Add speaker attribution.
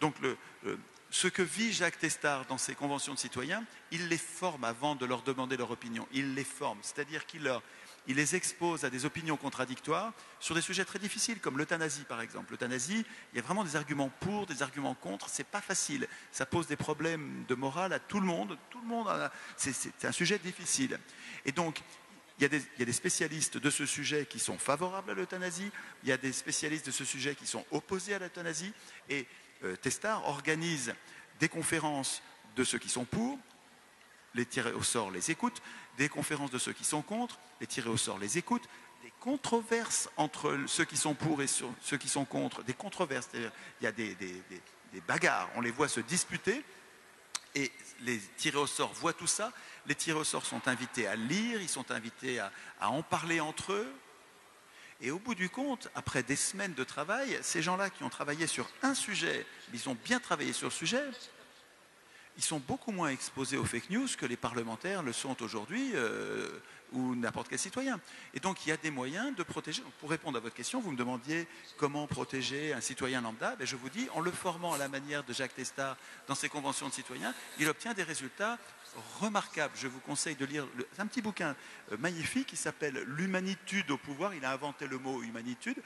Speaker 1: Donc, ce que vit Jacques Testard dans ses conventions de citoyens, il les forme avant de leur demander leur opinion. Il les forme, c'est-à-dire il les expose à des opinions contradictoires sur des sujets très difficiles, comme l'euthanasie par exemple. L'euthanasie, il y a vraiment des arguments pour, des arguments contre, c'est pas facile. Ça pose des problèmes de morale à tout le monde. C'est un sujet difficile. Et donc, il y a des spécialistes de ce sujet qui sont favorables à l'euthanasie, il y a des spécialistes de ce sujet qui sont opposés à l'euthanasie, et Testard organise des conférences de ceux qui sont pour, les tirés au sort les écoutent, des conférences de ceux qui sont contre, les tirés au sort les écoutent, des controverses entre ceux qui sont pour et ceux qui sont contre, des controverses, c'est-à-dire il y a des bagarres, on les voit se disputer, et les tirés au sort voient tout ça, les tirés au sort sont invités à lire, ils sont invités à en parler entre eux, et au bout du compte, après des semaines de travail, ces gens-là qui ont travaillé sur un sujet, ils ont bien travaillé sur le sujet, ils sont beaucoup moins exposés aux fake news que les parlementaires le sont aujourd'hui, ou n'importe quel citoyen. Et donc il y a des moyens de protéger. Pour répondre à votre question, vous me demandiez comment protéger un citoyen lambda. Ben, je vous dis, en le formant à la manière de Jacques Testard dans ses conventions de citoyens, il obtient des résultats remarquables. Je vous conseille de lire un petit bouquin magnifique qui s'appelle L'humanitude au pouvoir. Il a inventé le mot humanitude.